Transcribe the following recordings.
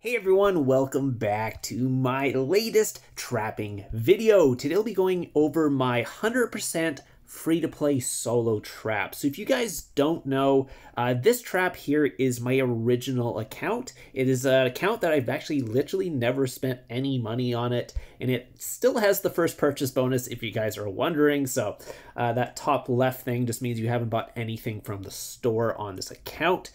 Hey everyone, welcome back to my latest trapping video. Today I'll be going over my 100% free-to-play solo trap. So if you guys don't know, this trap here is my original account. It is an account that I've actually literally never spent any money on it, and it still has the first purchase bonus if you guys are wondering. So that top left thing just means you haven't bought anything from the store on this account.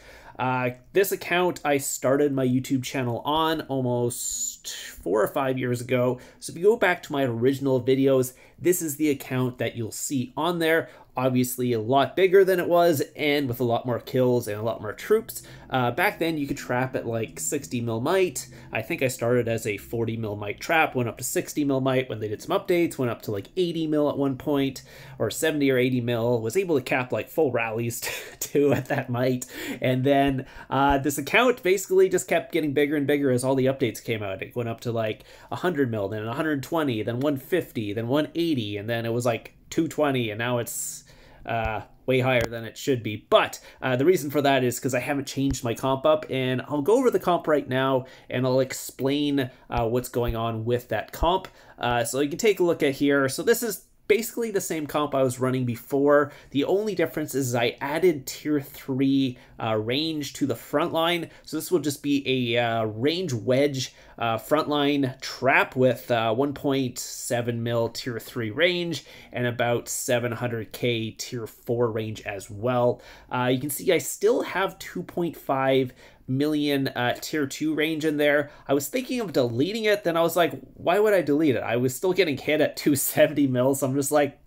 This account I started my YouTube channel on almost 4 or 5 years ago. So if you go back to my original videos, this is the account that you'll see on there. Obviously a lot bigger than it was and with a lot more kills and a lot more troops. Back then you could trap at like 60 mil mite. I think I started as a 40 mil mite trap, went up to 60 mil mite when they did some updates, went up to like 80 mil at one point, or 70 or 80 mil, was able to cap like full rallies too at that mite. And then this account basically just kept getting bigger and bigger as all the updates came out. It went up to like 100 mil, then 120, then 150, then 180, and then it was like 220, and now it's way higher than it should be. But the reason for that is because I haven't changed my comp up, and I'll go over the comp right now and I'll explain what's going on with that comp. So you can take a look at here. So this is basically the same comp I was running before. The only difference is I added tier 3 range to the front line. So this will just be a range wedge frontline trap with 1.7 mil tier 3 range and about 700k tier 4 range as well. You can see I still have 2.5 million tier 2 range in there. I was thinking of deleting it, then I was like, why would I delete it? I was still getting hit at 270 mil, so I'm just like,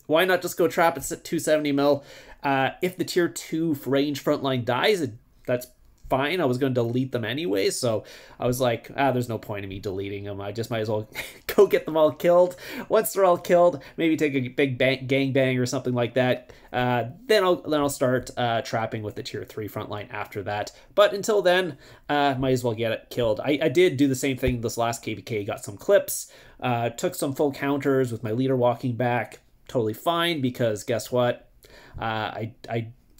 why not just go trap at 270 mil? If the tier 2 range frontline dies, that's fine. I was going to delete them anyway, so I was like, there's no point in me deleting them. I just might as well go get them all killed. Once they're all killed, maybe take a big gangbang or something like that. Then I'll start trapping with the tier 3 frontline after that. But until then, might as well get it killed. I did do the same thing this last KVK. Got some clips, took some full counters with my leader walking back. Totally fine, because guess what? I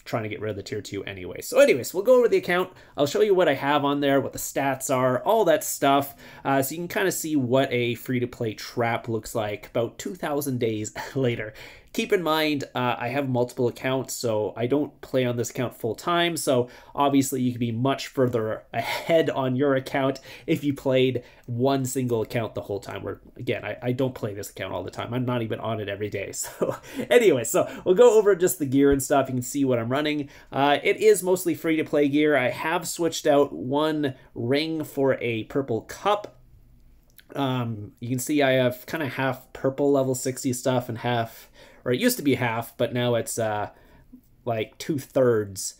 trying to get rid of the tier 2 anyway. So anyways, we'll go over the account. I'll show you what I have on there, what the stats are, all that stuff, so you can kind of see what a free-to-play trap looks like about 2,000 days later. Keep in mind, I have multiple accounts, so I don't play on this account full time, so obviously you could be much further ahead on your account if you played one single account the whole time, where, again, I don't play this account all the time. I'm not even on it every day. So anyway, so we'll go over just the gear and stuff. You can see what I'm running. It is mostly free-to-play gear. I have switched out one ring for a purple cup. You can see I have kind of half purple level 60 stuff and half, or it used to be half, but now it's like 2/3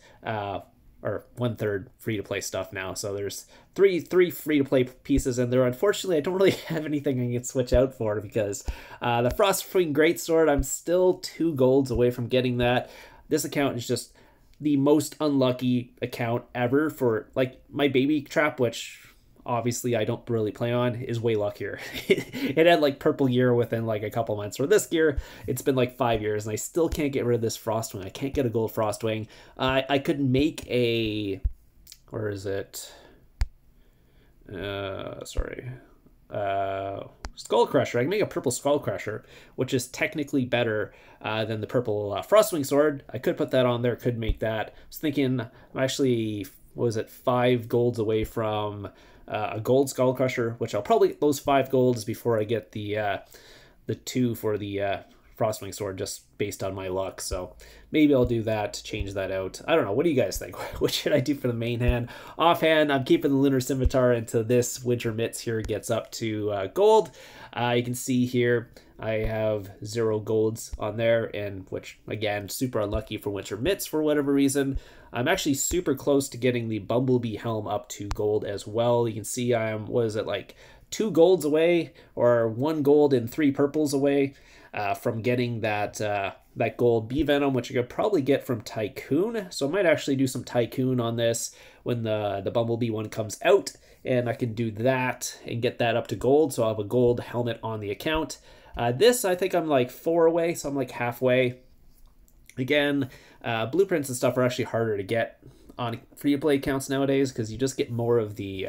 or 1/3 free-to-play stuff now. So there's three free-to-play pieces in there. Unfortunately, I don't really have anything I can switch out for, because the Frostwing Greatsword, I'm still 2 golds away from getting that. This account is just the most unlucky account ever for, like, my baby trap, which obviously I don't really play on, is way luckier. It had like purple gear within like a couple months. For this gear, it's been like 5 years and I still can't get rid of this Frostwing. I can't get a gold Frostwing. I could make a, where is it? Sorry. Skull Crusher. I can make a purple Skull Crusher, which is technically better than the purple Frostwing Sword. I could put that on there, could make that. I was thinking, I'm actually, what was it, 5 golds away from a gold Skull Crusher, which I'll probably get those 5 golds before I get the 2 for the Frostwing Sword, just based on my luck. So maybe I'll do that to change that out. I don't know. What do you guys think? What should I do for the main hand? Offhand, I'm keeping the Lunar Scimitar until this Winter Mitts here gets up to gold. You can see here I have 0 golds on there, and which, again, super unlucky for Winter Mitts for whatever reason. I'm actually super close to getting the Bumblebee Helm up to gold as well. You can see I am, what is it, like 2 golds away, or 1 gold and 3 purples away from getting that that gold Bee Venom, which I could probably get from Tycoon. So I might actually do some Tycoon on this when the Bumblebee one comes out, and I can do that and get that up to gold. So I'll have a gold helmet on the account. This, I think I'm like 4 away, so I'm like halfway. Again, blueprints and stuff are actually harder to get on free-to-play accounts nowadays, because you just get more of the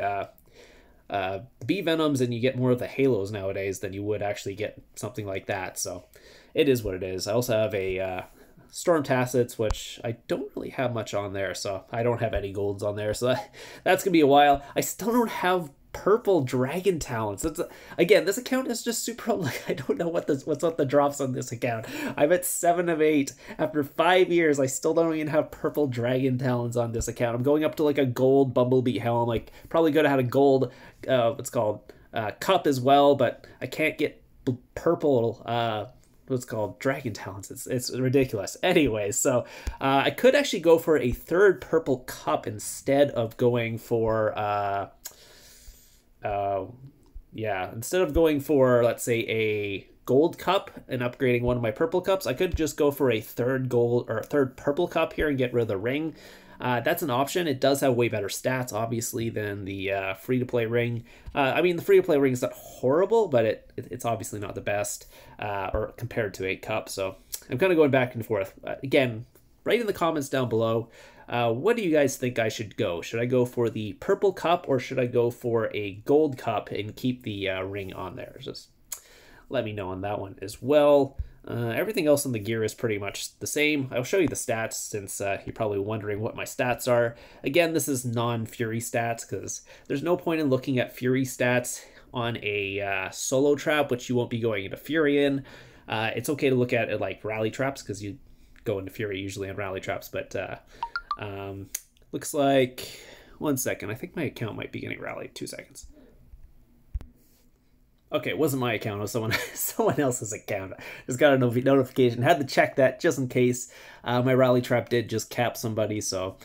bee venoms, and you get more of the halos nowadays than you would actually get something like that. So it is what it is. I also have a Storm Tassets, which I don't really have much on there, so I don't have any golds on there, so that's gonna be a while. I still don't have purple dragon talents. Again, this account is just super, like, I don't know what's up the drops on this account. I'm at 7 of 8 after 5 years. I still don't even have purple dragon talents on this account. I'm going up to like a gold bumblebee helm. Like, probably could have had a gold what's called cup as well, but I can't get purple what's called dragon talents. It's ridiculous. Anyway, so I could actually go for a third purple cup instead of going for instead of going for, let's say, a gold cup and upgrading one of my purple cups, I could just go for a third gold or a third purple cup here and get rid of the ring. That's an option. It does have way better stats, obviously, than the free-to-play ring. I mean, the free-to-play ring is not horrible, but it's obviously not the best or compared to 8 cups. So I'm kind of going back and forth. Again, write in the comments down below. What do you guys think I should go? Should I go for the purple cup or should I go for a gold cup and keep the ring on there? Just let me know on that one as well. Everything else in the gear is pretty much the same. I'll show you the stats since you're probably wondering what my stats are. Again, this is non-Fury stats because there's no point in looking at Fury stats on a solo trap, which you won't be going into Fury in. It's okay to look at it like rally traps because you go into Fury usually on rally traps, but looks like, 1 second, I think my account might be getting rallied. 2 seconds. Okay, it wasn't my account, it was someone else's account. Just got a notification, had to check that just in case. My rally trap did just cap somebody, so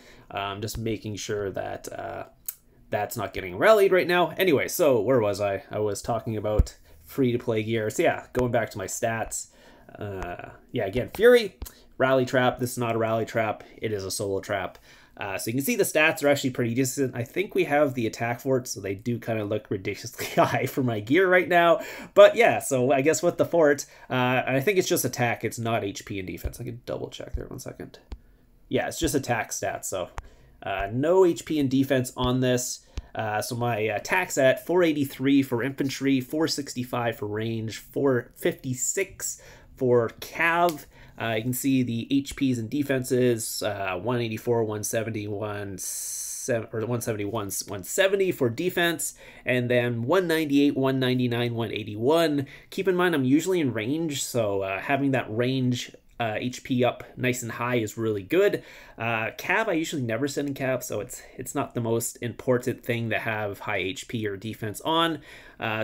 just making sure that that's not getting rallied right now. Anyway, so where was I? I was talking about free-to-play gear. So yeah, going back to my stats. Yeah, again, Fury, rally trap. This is not a rally trap, it is a solo trap. So you can see the stats are actually pretty decent. I think we have the attack for it, so they do kind of look ridiculously high for my gear right now. But yeah, so I guess with the fort, I think it's just attack. It's not HP and defense. I can double check there 1 second. Yeah, it's just attack stats. So no HP and defense on this. So my attack's at 483 for infantry, 465 for range, 456 for cav. You can see the HPs and defenses, 184, 170, 171, 170 for defense, and then 198, 199, 181. Keep in mind, I'm usually in range, so having that range HP up nice and high is really good. Cav, I usually never send in cav, so it's not the most important thing to have high HP or defense on.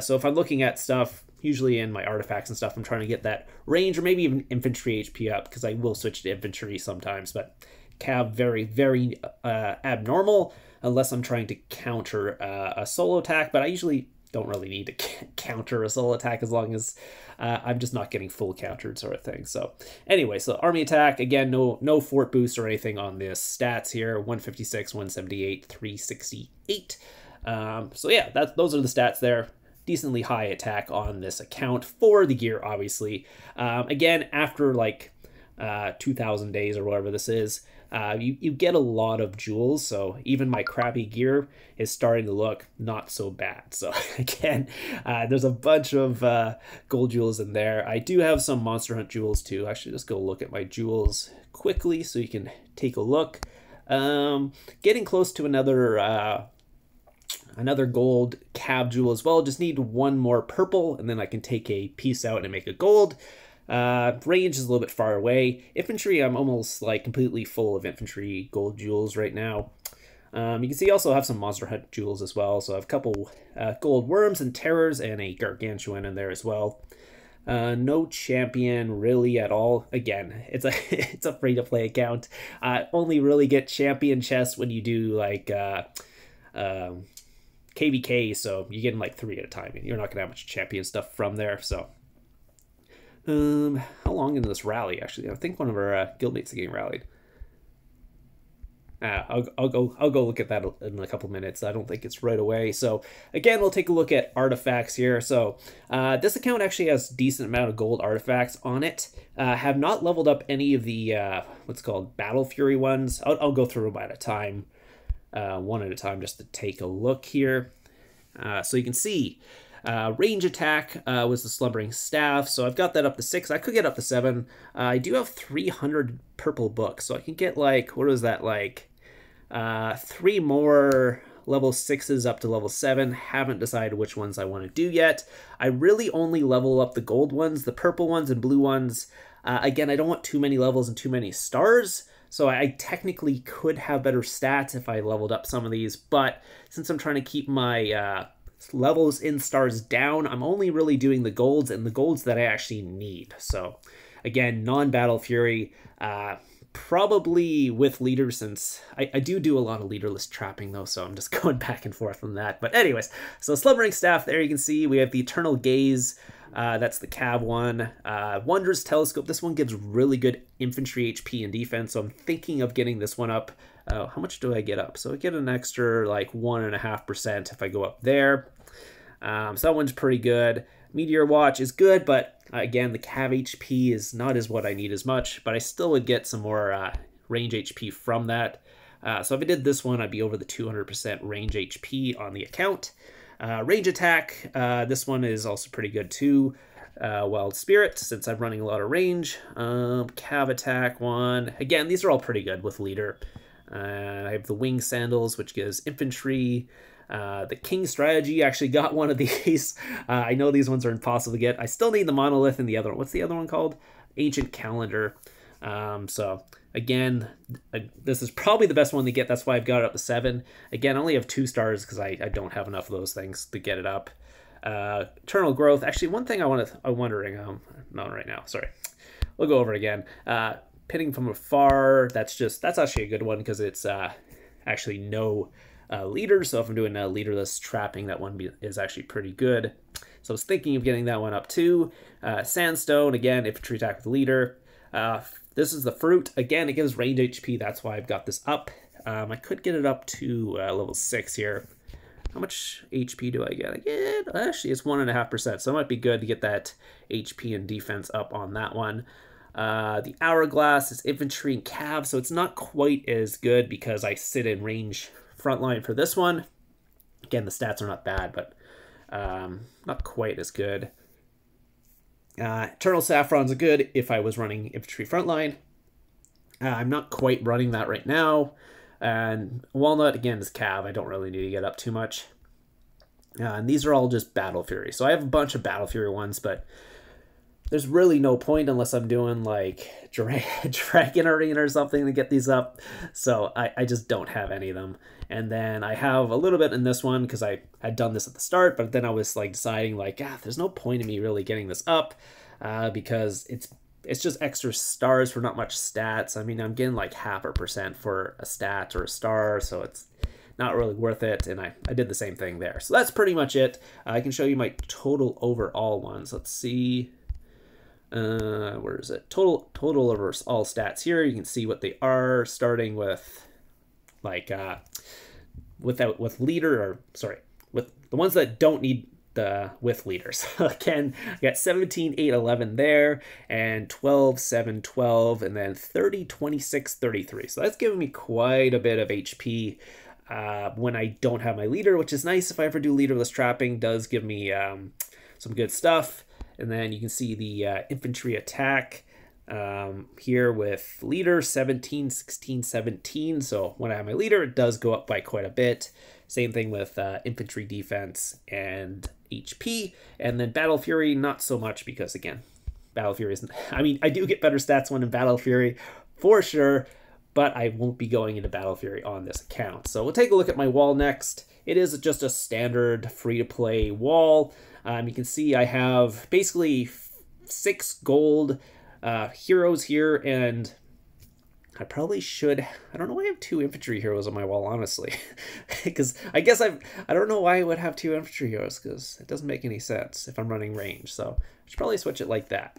So if I'm looking at stuff, usually in my artifacts and stuff, I'm trying to get that range or maybe even infantry HP up because I will switch to infantry sometimes. But cav, very, very abnormal unless I'm trying to counter a solo attack. But I usually don't really need to counter a solo attack as long as I'm just not getting full countered sort of thing. So anyway, so army attack, again, no fort boost or anything on this stats here. 156, 178, 368. So yeah, those are the stats there. Decently high attack on this account for the gear, obviously. Again, after like 2,000 days or whatever this is, you get a lot of jewels, so even my crappy gear is starting to look not so bad. So again, there's a bunch of gold jewels in there. I do have some Monster Hunt jewels too. I should just go look at my jewels quickly so you can take a look. Getting close to another gold cav jewel as well. Just need one more purple and then I can take a piece out and make a gold. Range is a little bit far away. Infantry, I'm almost like completely full of infantry gold jewels right now. You can see I also have some Monster Hunt jewels as well. So I have a couple gold worms and terrors and a gargantuan in there as well. No champion really at all. Again, it's a free-to-play account. Only really get champion chests when you do like KVK, so you get them like 3 at a time, and you're not gonna have much champion stuff from there. So how long into this rally? Actually, I think one of our guildmates is getting rallied. I'll go look at that in a couple minutes. I don't think it's right away. So again, we'll take a look at artifacts here. So this account actually has a decent amount of gold artifacts on it. Have not leveled up any of the what's called Battle Fury ones. I'll go through them at a time. One at a time just to take a look here. So you can see range attack was the Slumbering Staff, so I've got that up to 6. I could get up to 7. I do have 300 purple books, so I can get like, what is that, like 3 more level 6s up to level 7. Haven't decided which ones I want to do yet. I really only level up the gold ones. The purple ones and blue ones, again, I don't want too many levels and too many stars, so I technically could have better stats if I leveled up some of these, but since I'm trying to keep my levels in stars down, I'm only really doing the golds and the golds that I actually need. So again, non-Battle Fury, probably with leader, since I do a lot of leaderless trapping though, so I'm just going back and forth on that. But anyways, so Slumbering Staff, there you can see we have the Eternal Gaze, that's the Cav one. Wondrous Telescope, this one gives really good infantry HP and defense, so I'm thinking of getting this one up. How much do I get up? So I get an extra like 1.5% if I go up there. So that one's pretty good. Meteor Watch is good, but again, the Cav HP is not as what I need as much, but I still would get some more range HP from that. So if I did this one, I'd be over the 200% range HP on the account. Range attack, this one is also pretty good too. Wild Spirit, since I'm running a lot of range. Cav attack one. Again, these are all pretty good with leader. I have the Wing Sandals, which gives infantry. The King Strategy, actually got one of these. I know these ones are impossible to get. I still need the Monolith and the other one. What's the other one called? Ancient Calendar. So again, this is probably the best one to get. That's why I've got it up to 7. Again, I only have 2 stars because I don't have enough of those things to get it up. Eternal Growth. Actually, one thing I'm wondering, not right now, sorry. We'll go over it again. Pitting from Afar, that's actually a good one because it's actually no leader, so if I'm doing a leaderless trapping, that one is actually pretty good. So I was thinking of getting that one up too. Sandstone, again, infantry attack with leader. This is the Fruit. Again, it gives range HP, that's why I've got this up. I could get it up to level 6 here. How much HP do I get? Actually, it's 1.5%, so it might be good to get that HP and defense up on that one. The Hourglass is infantry and cav, so it's not quite as good because I sit in range frontline for this one. Again, the stats are not bad, but not quite as good. Eternal Saffron's good if I was running infantry frontline. I'm not quite running that right now. And Walnut, again, is cav. I don't really need to get up too much. And these are all just Battle Fury. So I have a bunch of Battle Fury ones, but there's really no point unless I'm doing like Dragon Arena or something to get these up. So I just don't have any of them. And then I have a little bit in this one because I had done this at the start, but then I was like deciding like, there's no point in me really getting this up because it's just extra stars for not much stats. I mean, I'm getting like 0.5% for a stat or a star, so it's not really worth it. And I did the same thing there. So that's pretty much it. I can show you my total overall ones. Let's see. Where is it? Total over all stats here. You can see what they are, starting with like with leader, or sorry, with the ones that don't need the with leaders. Again, I got 17, 8, 11 there, and 12, 7, 12, and then 30, 26, 33. So that's giving me quite a bit of HP when I don't have my leader, which is nice. If I ever do leaderless trapping, does give me some good stuff. And then you can see the infantry attack here with leader 17, 16, 17. So when I have my leader, it does go up by quite a bit. Same thing with infantry defense and HP. And then Battle Fury, not so much because, again, Battle Fury isn't... I mean, I do get better stats when in Battle Fury, for sure, but I won't be going into Battle Fury on this account. So we'll take a look at my wall next. It is just a standard free-to-play wall. You can see I have basically 6 gold heroes here, and I probably should... I don't know why I have 2 infantry heroes on my wall, honestly. Because I guess I don't know why I would have 2 infantry heroes, because it doesn't make any sense if I'm running range. So I should probably switch it like that.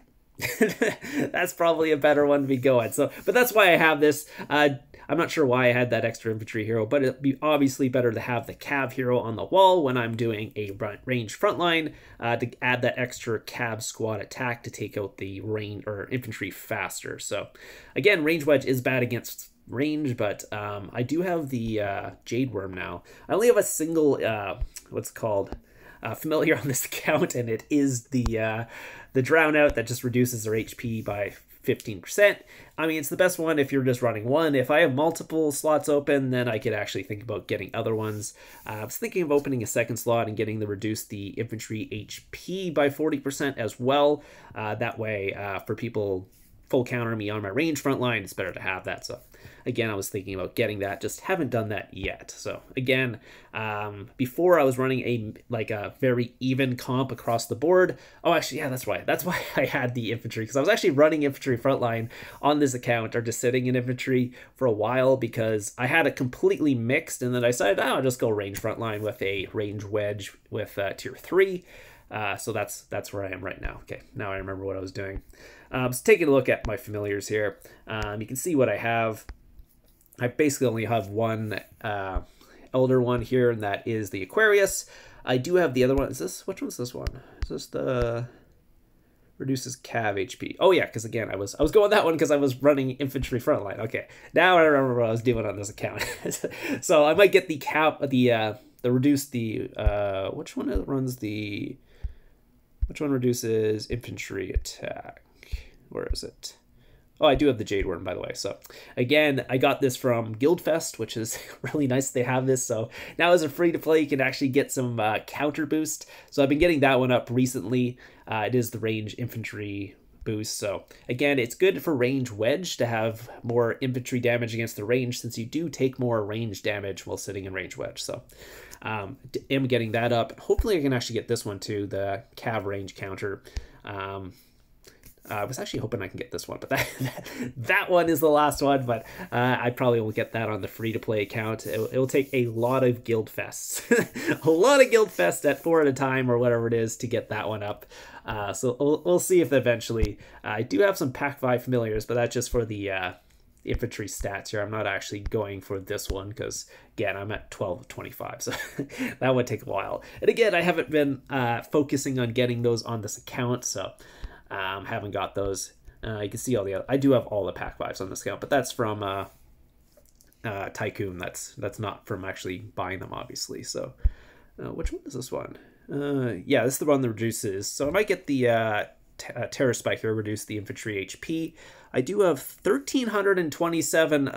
That's probably a better one to be going. So, but that's why I have this. I'm not sure why I had that extra infantry hero, but it'd be obviously better to have the cav hero on the wall when I'm doing a range frontline to add that extra cav squad attack to take out the range or infantry faster. So again, range wedge is bad against range, but I do have the Jade Worm now. I only have a single, what's it called, familiar on this account, and it is the Drown Out that just reduces their HP by 15%. I mean, it's the best one if you're just running one. If I have multiple slots open, then I could actually think about getting other ones. I was thinking of opening a second slot and getting the reduce the infantry HP by 40% as well. That way, for people full counter me on my range front line, it's better to have that. So again, I was thinking about getting that, just haven't done that yet. So again, before I was running a very even comp across the board. Oh, actually, yeah, that's why I had the infantry, because I was actually running infantry frontline on this account, or just sitting in infantry for a while, because I had it completely mixed, and then I decided, oh, I'll just go range frontline with a range wedge with tier 3. So that's where I am right now. Okay, now I remember what I was doing. So taking a look at my familiars here, you can see what I have. I basically only have one elder one here, and that is the Aquarius. I do have the other one. Which one's this one? Is this the reduces cav HP? Oh yeah, because again, I was going that one because I was running infantry frontline. Okay, now I remember what I was doing on this account. So I might get the which one runs the, which one reduces infantry attack? Where is it? Oh, I do have the Jade Worm, by the way. So again, I got this from Guildfest, which is really nice they have this. So now as a free-to-play, you can actually get some counter boost. So I've been getting that one up recently. It is the range infantry boost. So again, it's good for range wedge to have more infantry damage against the range, since you do take more range damage while sitting in range wedge. So am getting that up. Hopefully I can actually get this one too, the cav range counter. I was actually hoping I can get this one, but that one is the last one, but I probably will get that on the free-to-play account. It will take a lot of guild fests, a lot of guild fests at 4 at a time or whatever it is to get that one up. So we'll see if eventually. I do have some Pack 5 familiars, but that's just for the infantry stats here. I'm not actually going for this one because, again, I'm at 12 of 25, so that would take a while. And again, I haven't been focusing on getting those on this account, so haven't got those. You can see all the other, I do have all the Pack 5s on this account, but that's from Tycoon. That's not from actually buying them, obviously. So which one is this one? Yeah, this is the one that reduces. So I might get the Terror Spike here, reduce the infantry HP. I do have 1,327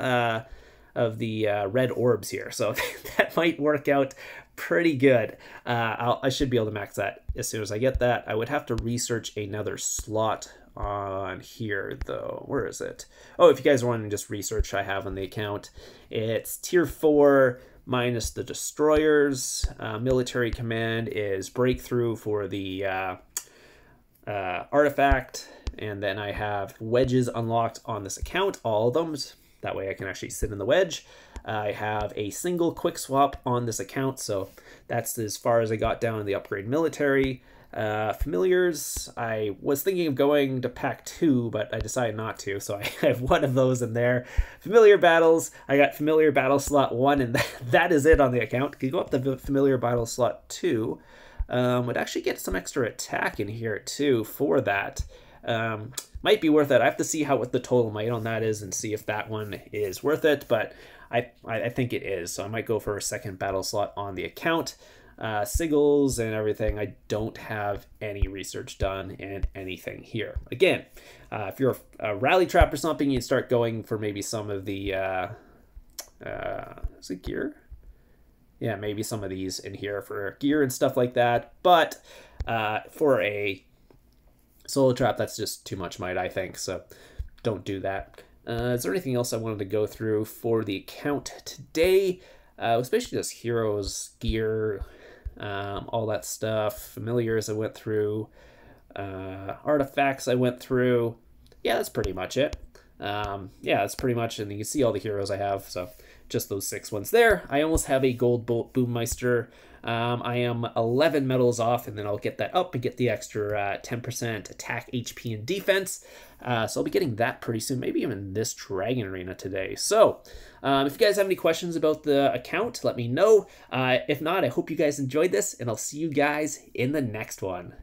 of the red orbs here, so that might work out pretty good. I should be able to max that as soon as I get that. I would have to research another slot on here, though. Where is it? Oh, if you guys want to just research, I have on the account. It's tier 4 minus the destroyers. Military command is breakthrough for the artifact, and then I have wedges unlocked on this account, all of them. That way I can actually sit in the wedge. I have a single quick swap on this account, so that's as far as I got down in the upgrade military. Familiars, I was thinking of going to pack 2, but I decided not to, so I have one of those in there. Familiar battles, I got familiar battle slot 1, and that is it on the account. Could go up to familiar battle slot 2. Would actually get some extra attack in here too for that. Might be worth it. I have to see what the total might on that is and see if that one is worth it, but I think it is, so I might go for a second battle slot on the account. Sigils and everything, I don't have any research done in anything here. Again, if you're a rally trap or something, you start going for maybe some of the is it gear? Yeah, maybe some of these in here for gear and stuff like that, but for a solo trap, that's just too much might, I think, so don't do that. Is there anything else I wanted to go through for the account today? Especially just heroes, gear, all that stuff. Familiars I went through. Artifacts I went through. Yeah, that's pretty much it. Yeah, that's pretty much, and you can see all the heroes I have, so just those 6 ones there. I almost have a gold Boommeister. I am 11 medals off, and then I'll get that up and get the extra 10% attack, HP, and defense. So I'll be getting that pretty soon, maybe even this Dragon Arena today. So if you guys have any questions about the account, let me know. If not, I hope you guys enjoyed this, and I'll see you guys in the next one.